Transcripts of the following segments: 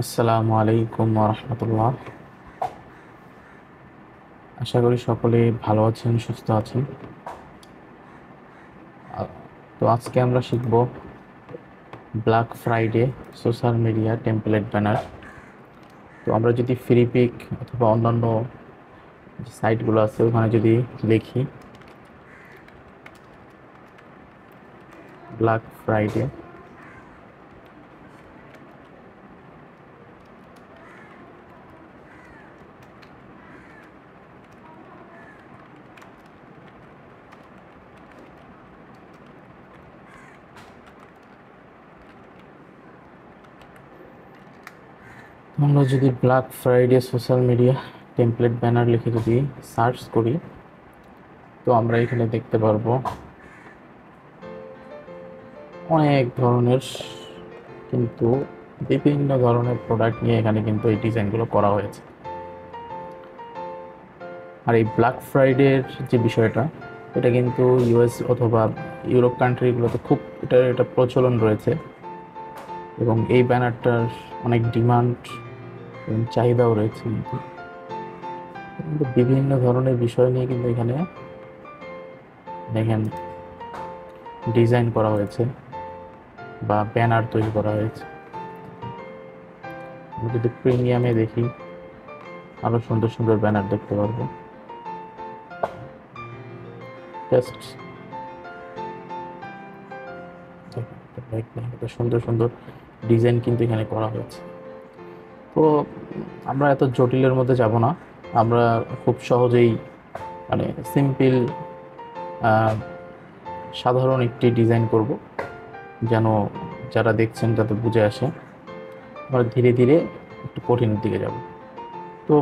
আসসালামু আলাইকুম ওয়া রাহমাতুল্লাহ। আশা করি সকলে ভালো আছেন, সুস্থ আছেন। আ- তো আজকে আমরা শিখব black Friday social media template banner. তো আমরা যদি ফ্রি পিক অথবা অন্যান্য যে সাইটগুলো আছে ওখানে যদি লিখি ব্ল্যাক ফ্রাইডে, আমরা যদি black Friday social media template banner লিখে যদি সার্চ করি, তো আমরা এখানে দেখতে পারবো অনেক ধরনের, কিন্তু বিভিন্ন ধরনের প্রোডাক্ট নিয়ে এখানে কিন্তু এই ডিজাইনগুলো করা হয়েছে। আর এই ব্ল্যাক ফ্রাইডের যে বিষয়টা, এটা কিন্তু ইউএস অথবা ইউরোপ কান্ট্রিগুলোতে খুব এটা প্রচলন রয়েছে, এবং এই ব্যানারটার অনেক ডিমান্ড এবং চাহিদাও রয়েছে। কিন্তু কিন্তু বিভিন্ন ধরনের বিষয় নিয়ে কিন্তু এখানে দেখেন ডিজাইন করা হয়েছে বা ব্যানার তৈরি করা হয়েছে। আমরা যদি প্রিমিয়ামে দেখি, আরো সুন্দর সুন্দর ব্যানার দেখতে পারবো। জাস্ট সুন্দর সুন্দর ডিজাইন কিন্তু এখানে করা হয়েছে। তো আমরা এত জটিলের মধ্যে যাব না, আমরা খুব সহজেই মানে সিম্পল সাধারণ একটি ডিজাইন করব, যেন যারা দেখছেন যাতে বুঝে আসে। আমরা ধীরে ধীরে একটু কঠিনের দিকে যাব। তো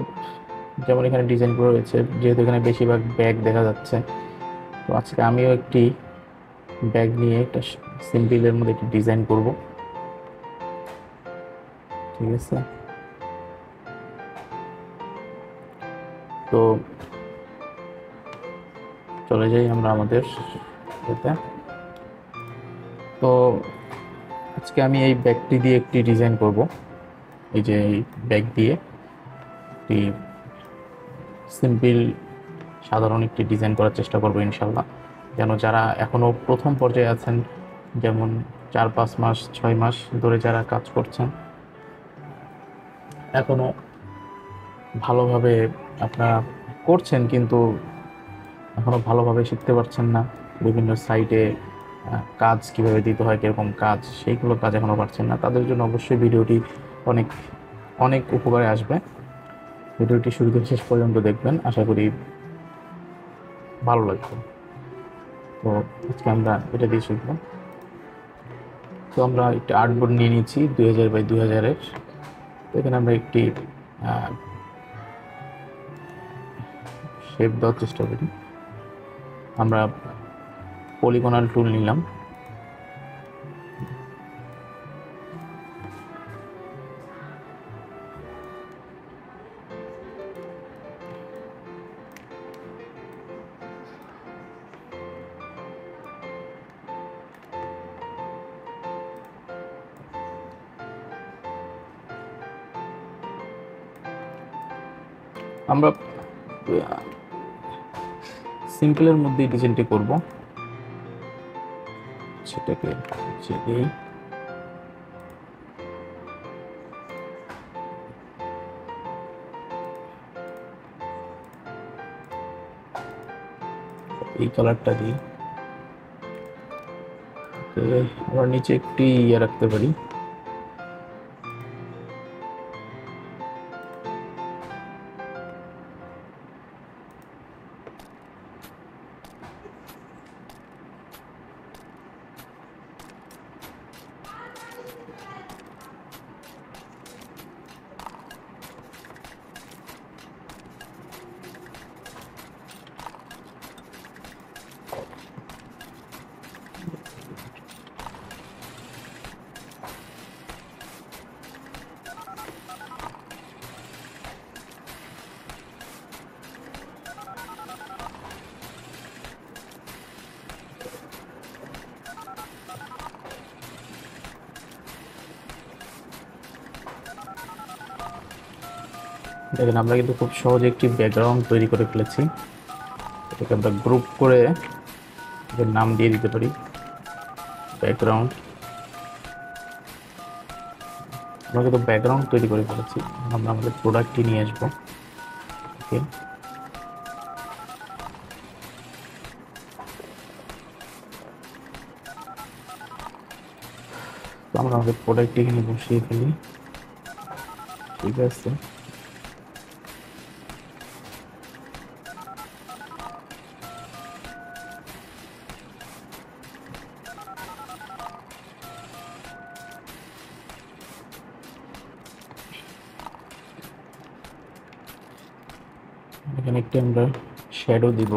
যেমন এখানে ডিজাইন করা হয়েছে, যেহেতু এখানে বেশিরভাগ ব্যাগ দেখা যাচ্ছে, তো আজকে আমিও একটি ব্যাগ নিয়ে একটা সিম্পলের মধ্যে একটি ডিজাইন করব। ঠিক আছে, তো চলে যাই আমরা আমাদের এতে। তো আজকে আমি এই ব্যাগটি দিয়ে একটি ডিজাইন করব। এই যে এই ব্যাগ দিয়ে একটি সিম্পল সাধারণ একটি ডিজাইন করার চেষ্টা করবো ইনশাল্লাহ, যেন যারা এখনও প্রথম পর্যায়ে আছেন, যেমন 4-5 মাস 6 মাস ধরে যারা কাজ করছেন, এখনও ভালোভাবে আপনারা করছেন কিন্তু এখনও ভালোভাবে শিখতে পারছেন না, বিভিন্ন সাইটে কাজ কিভাবে দিতে হয়, কীরকম কাজ, সেইগুলো কাজ এখনও পারছেন না, তাদের জন্য অবশ্যই ভিডিওটি অনেক অনেক উপকারে আসবে। ভিডিওটি শুরু থেকে শেষ পর্যন্ত দেখবেন, আশা করি ভালো লাগবে। তো আজকে আমরা এটা দিয়ে শিখবো। তো আমরা একটা আর্টবোর্ড নিয়ে নিয়েছি 2000 বাই 2000-এর। তো এখানে আমরা একটি শেপ দেওয়ার চেষ্টা করি। আমরা পলিগনাল টুল নিলাম। আমরা সিম্পলের মধ্যে ডিজাইনটি করব, সেটাকে এই এই কালারটা দিই। আমরা নিচে একটি ইয়ে রাখতে পারি। দেখেন আমরা কিন্তু খুব সহজে একটি ব্যাকগ্রাউন্ড তৈরি করে ফেলেছি। এটাকে আমরা গ্রুপ করে এর নাম দিয়ে দিতে পারি ব্যাকগ্রাউন্ড। আমরা কিন্তু ব্যাকগ্রাউন্ড তৈরি করে ফেলেছি। আমরা আমাদের প্রোডাক্টটি নিয়ে আসবো। ওকে, তো আমরা আমাদের প্রোডাক্টটি এখানে বসিয়ে ফেলি। ঠিক আছে, এখানে একটি আমরা শ্যাডো দিব।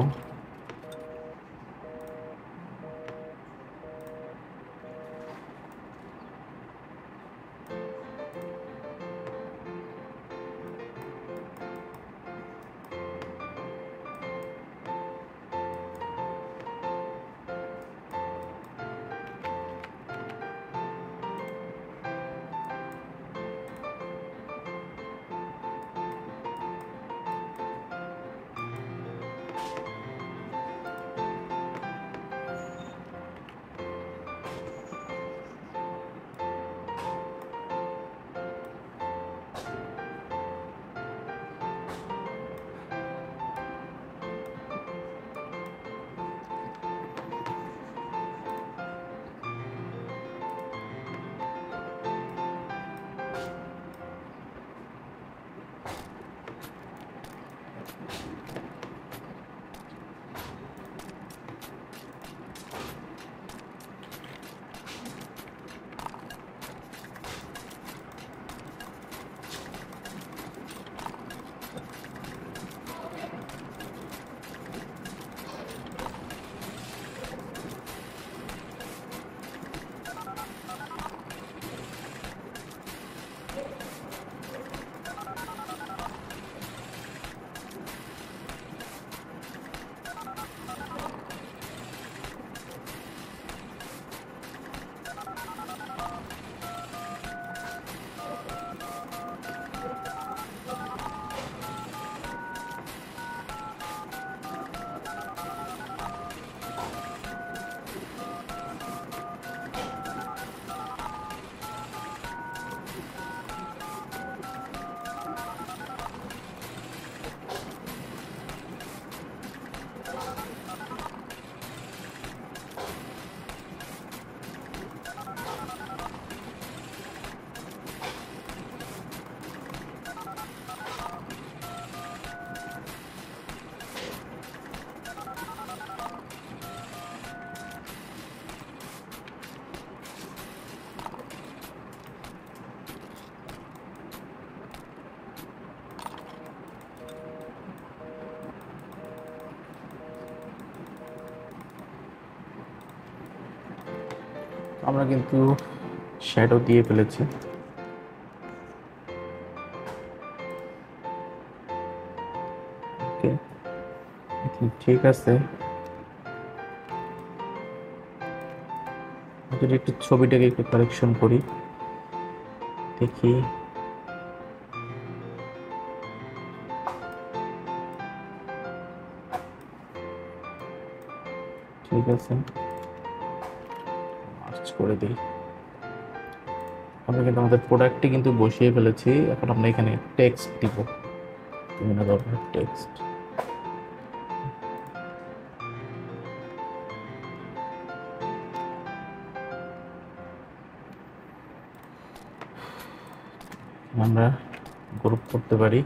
আমরা কিন্তু শ্যাডো দিয়ে ফেলেছি। ওকে, ঠিক আছে। যদি একটু ছবিটাকে একটু কারেকশন করি, দেখি। ঠিক আছে, মার্চ করে দিই। আমরা কিন্তু আমাদের প্রোডাক্টটি কিন্তু বসিয়ে ফেলেছি। এখন আমরা এখানে টেক্সট দিব, বিভিন্ন ধরনের টেক্সট। আমরা গ্রুপ করতে পারি।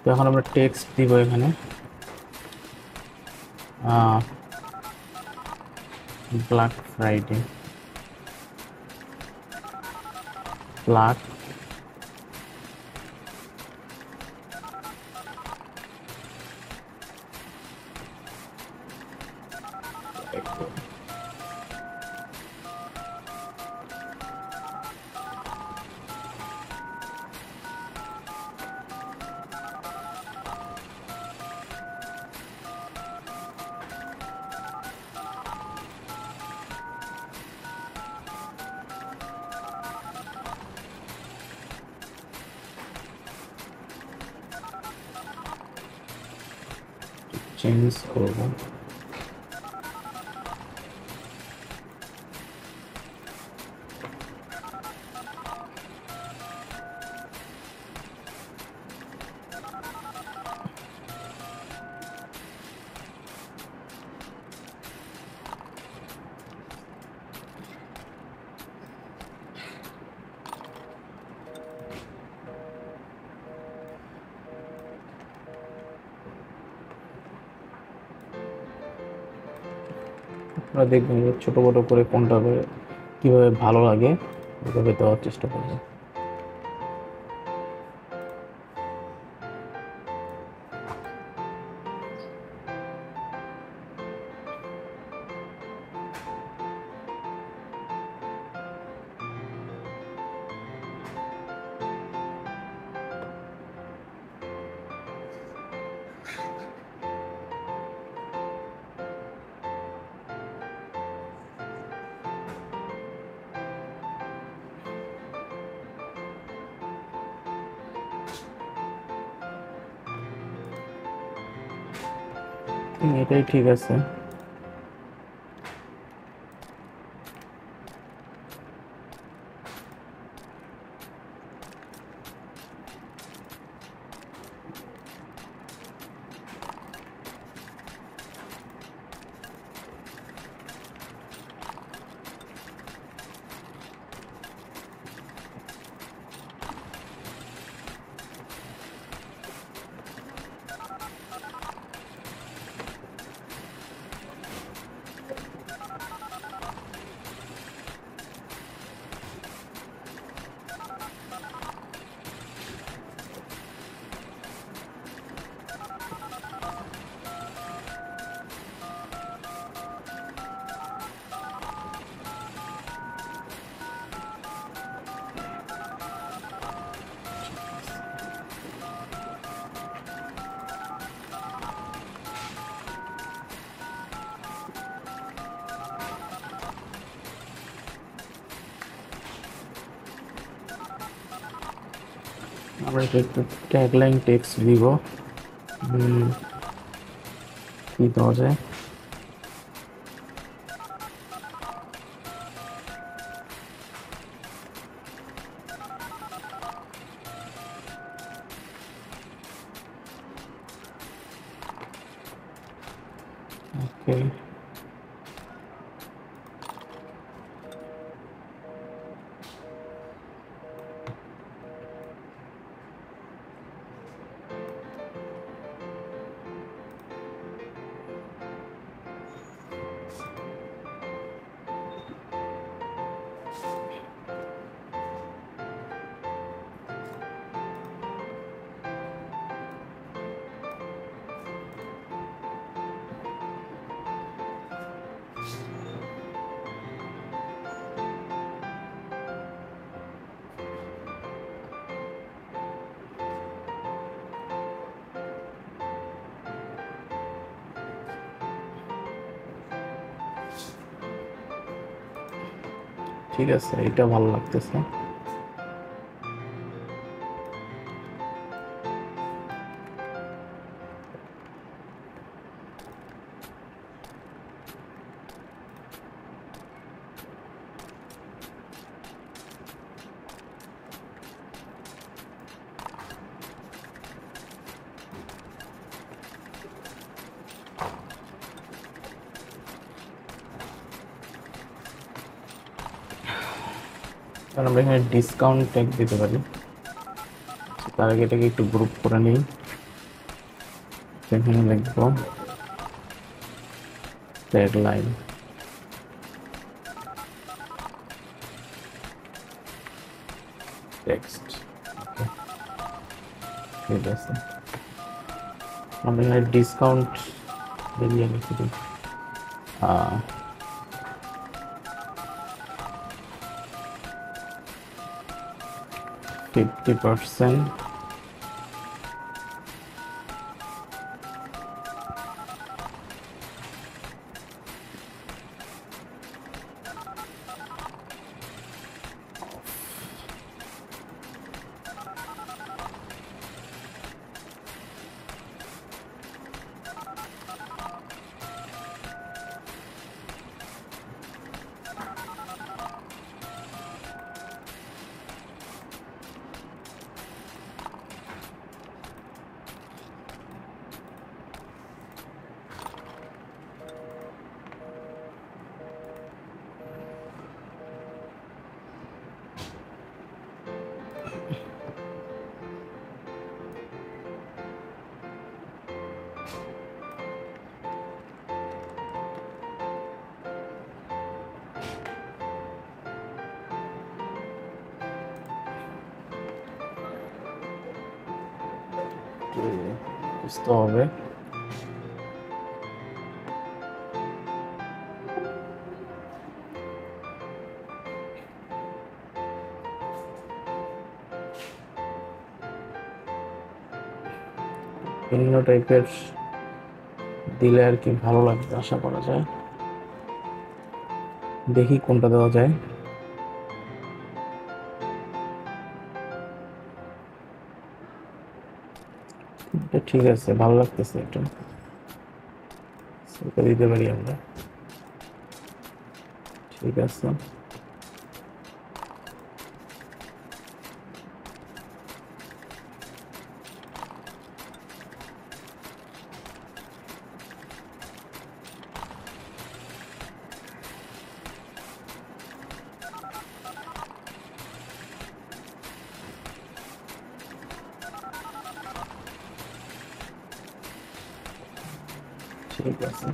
তো এখন আমরা টেক্সট দিব এখানে ব্ল্যাক ফ্রাইডে, ব্ল্যাক চেঞ্জ করব। আপনারা দেখবেন যে ছোট বড় করে কোনটা কিভাবে ভালো লাগে ওইভাবে দেওয়ার চেষ্টা করবেন। এটাই ঠিক আছে। আমরা একটু ট্যাগলাইন টেক্সট দিব। কি দেওয়া যায়? ওকে, ঠিক আছে, এটা ভালো লাগতেছে। আর আমরা এখানে ডিসকাউন্ট ট্যাগ দিতে পারি। তার আগে এটাকে একটু গ্রুপ করে নিই। এখানে লিখবো ট্যাগলাইন। টেক্সট, ঠিক আছে। আমরা এখানে ডিসকাউন্ট দিয়ে লিখে দিই 50%। একটু বুঝতে হবে। বিভিন্ন টাইপের দিলে আর কি ভালো লাগবে আশা করা যায়। দেখি কোনটা দেওয়া যায়। এটা ঠিক আছে, ভালো লাগতেছে, এটা সেটা দিতে পারি আমরা। ঠিক আছে, ঠিক আছে।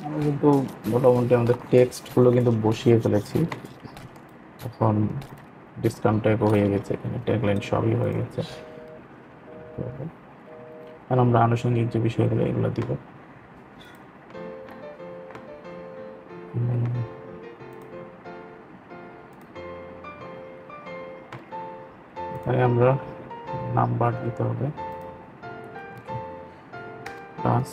আমরা কিন্তু মোটামুটি আমাদের টেক্সট গুলো কিন্তু বসিয়ে ফেলেছি। এখন ডিসকাউন্ট টাইপও হয়ে গেছে, এখানে ট্যাগলাইন সবই হয়ে গেছে। আর আমরা আনুষঙ্গিক যে বিষয়গুলো এগুলো দিব। এখানে আমরা নাম্বার দিতে হবে, প্লাস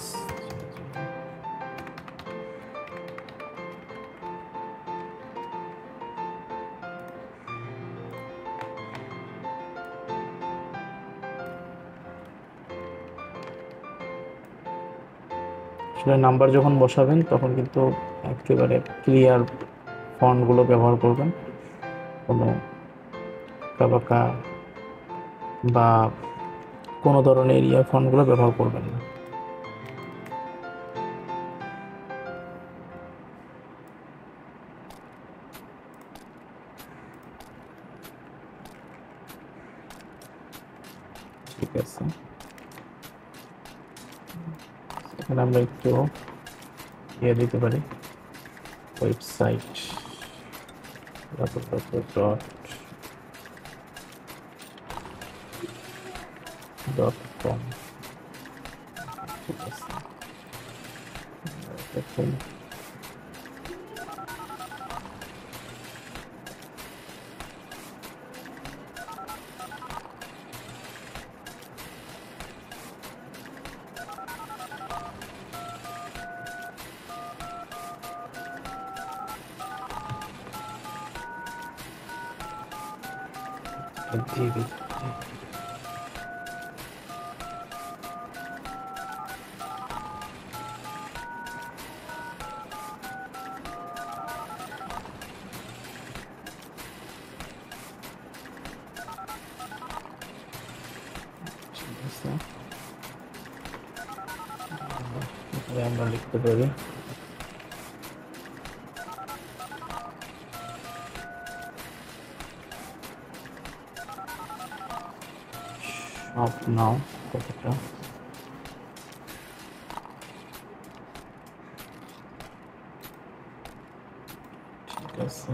আসলে নাম্বার যখন বসাবেন তখন কিন্তু একেবারে ক্লিয়ার ফন্টগুলো ব্যবহার করবেন, কোনো কাবাকা বা কোনো ধরনের ফন্টগুলো ব্যবহার করবেন না। ঠিক আছে, এখানে আমরা একটু দিতে পারি, ওয়েবসাইট .com। ঠিক আছে, দেখুন দিয়ে দিই। ঠিক আছে, এখানে আমরা লিখতে পারি শপ নাও কতটা। ঠিক আছে,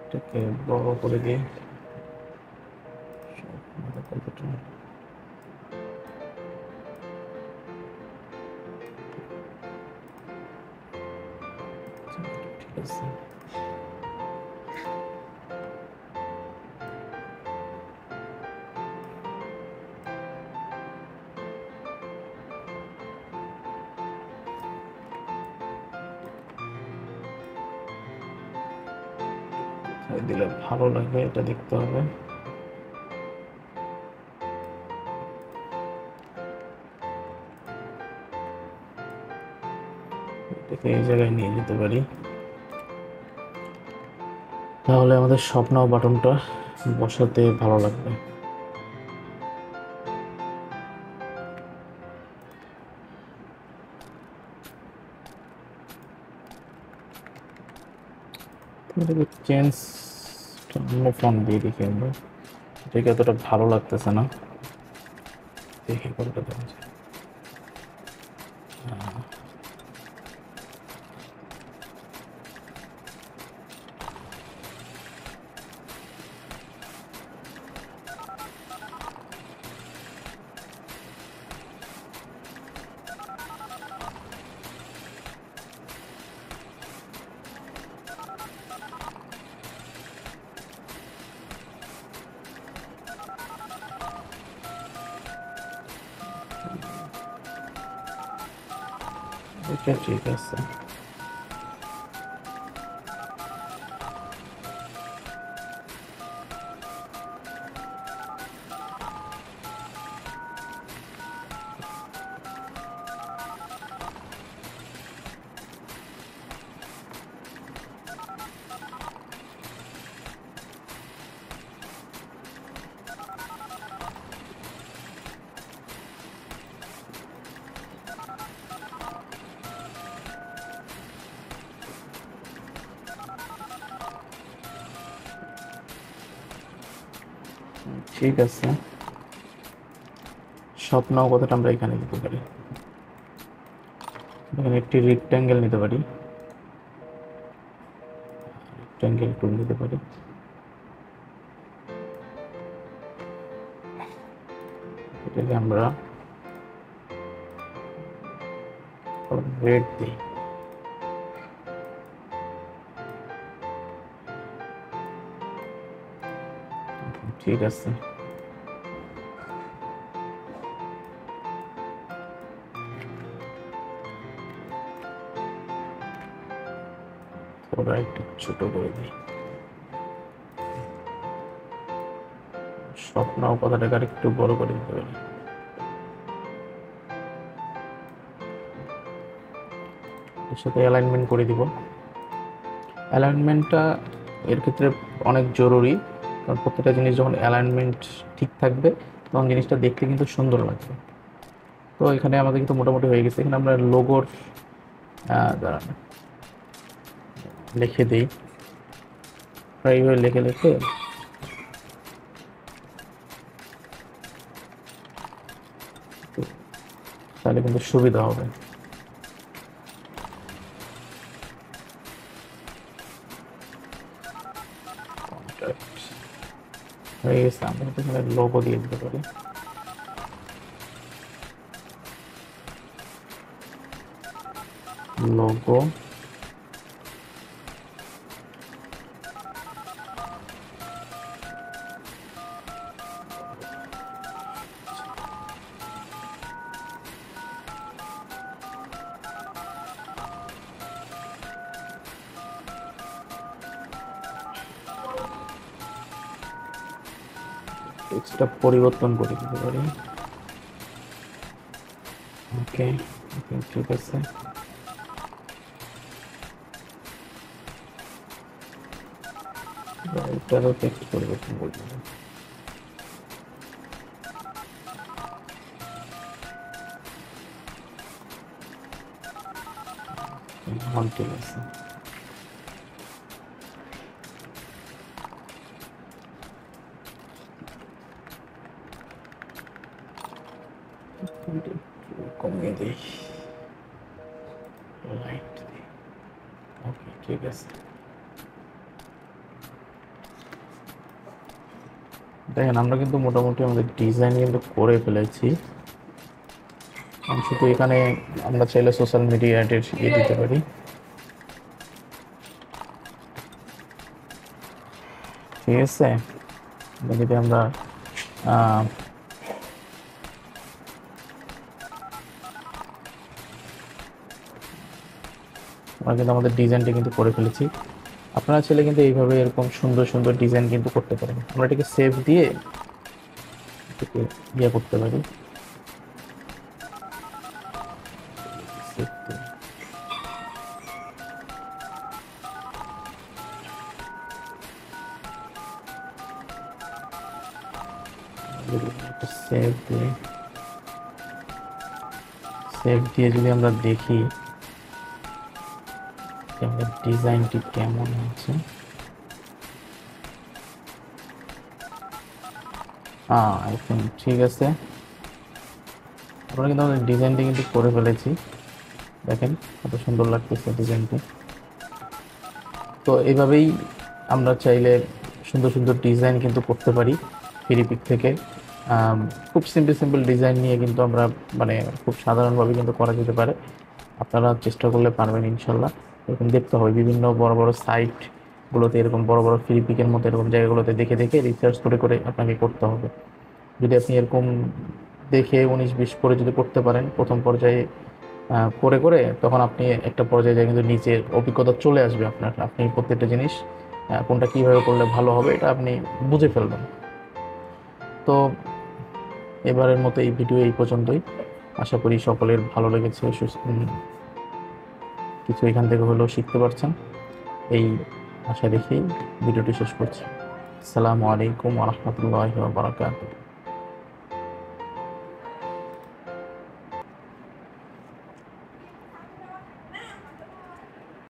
এটাকে বড় করে দিই, কতটা। ঠিক আছে, দিলে ভালো লাগবে এটা দেখতে হবে। এই জায়গায় নিয়ে যেতে পারি, তাহলে আমাদের স্বপ্ন বাটনটা বসাতে ভালো লাগবে। চেঞ্জ অন্য ফোন দিয়ে দেখি আমরা, এটাকে অতটা ভালো লাগতেছে না, দেখি কোনটা দেওয়া যায়। এটা ঠিক আছে। ঠিক আছে, স্বপ্ন কথাটা আমরা এখানে দিতে পারি, এখানে একটি রেক্ট্যাঙ্গেল নিতে পারি, রেক্ট্যাঙ্গেল টুল নিতে পারি, এটাকে আমরা রেড দিই। ঠিক আছে, ওরা একটু ছোট করে দিই, স্বপ্ন কথাটাকে আর একটু বড় করে দিতে পারি। এর সাথে অ্যালাইনমেন্ট করে দিব। অ্যালাইনমেন্টটা এর ক্ষেত্রে অনেক জরুরি, কারণ প্রত্যেকটা জিনিস যখন অ্যালাইনমেন্ট ঠিক থাকবে তখন জিনিসটা দেখতে কিন্তু সুন্দর লাগবে। তো এখানে আমাদের কিন্তু মোটামুটি হয়ে গেছে। এখানে আমরা লোগোর লিখে দিই, এইভাবে লিখে লিখে তাহলে কিন্তু সুবিধা হবে। হয়ে গেছে, আমরা এখানে লোগো দিয়ে দিতে পারি। লোগো টেক্সটটা পরিবর্তন করে দিতে পারি। ওকে, ঠিক আছে। এটারও টেক্সট পরিবর্তন করে দেব। ঠিক আছে, কমিয়ে দিই, লাইট দিই। ওকে, ঠিক আছে। দেখেন আমরা কিন্তু মোটামুটি আমাদের ডিজাইন কিন্তু করে ফেলেছি। শুধু এখানে আমরা চাইলে সোশ্যাল মিডিয়া অ্যাডের ইয়ে দিতে পারি। ঠিক আছে, যদি আমরা কিন্তু আমাদের ডিজাইনটা কিন্তু করে ফেলেছি। আপনারা চাইলে কিন্তু এইভাবে এরকম সুন্দর সুন্দর ডিজাইন কিন্তু করতে পারেন। আমরা এটাকে সেভ দিয়ে এটাকে ইয়ে করতে পারি। সেভ দিয়ে যদি আমরা দেখি ডিজাইনটি কেমন আছে। আই থিঙ্ক ঠিক আছে, আমরা কিন্তু আমাদের ডিজাইনটি কিন্তু করে ফেলেছি। দেখেন কত সুন্দর লাগতেছে ডিজাইনটি। তো এইভাবেই আমরা চাইলে সুন্দর সুন্দর ডিজাইন কিন্তু করতে পারি ফিরিপিক থেকে। খুব সিম্পল ডিজাইন নিয়ে কিন্তু আমরা মানে খুব সাধারণভাবে কিন্তু করা যেতে পারে। আপনারা চেষ্টা করলে পারবেন ইনশাল্লাহ। এরকম দেখতে হবে বিভিন্ন বড় বড় সাইটগুলোতে, এরকম বড় বড় ফিরিপিকের মতো এরকম জায়গাগুলোতে দেখে দেখে রিসার্চ করে করে আপনাকে করতে হবে। যদি আপনি এরকম দেখে 19-20 করে যদি করতে পারেন প্রথম পর্যায়ে করে করে, তখন আপনি একটা পর্যায়ে যায় কিন্তু নিজের অভিজ্ঞতা চলে আসবে আপনার। আপনি প্রত্যেকটা জিনিস কোনটা কীভাবে করলে ভালো হবে এটা আপনি বুঝে ফেলবেন। তো এবারের মতো এই ভিডিও এই পর্যন্তই। আশা করি সকলের ভালো লেগেছে, কিছু এখান থেকে হলেও শিখতে পারছেন, এই আশা রেখেই ভিডিওটি শেষ করছি। আসসালামু আলাইকুম ওয়া রাহমাতুল্লাহি ওয়া বারাকাতুহু।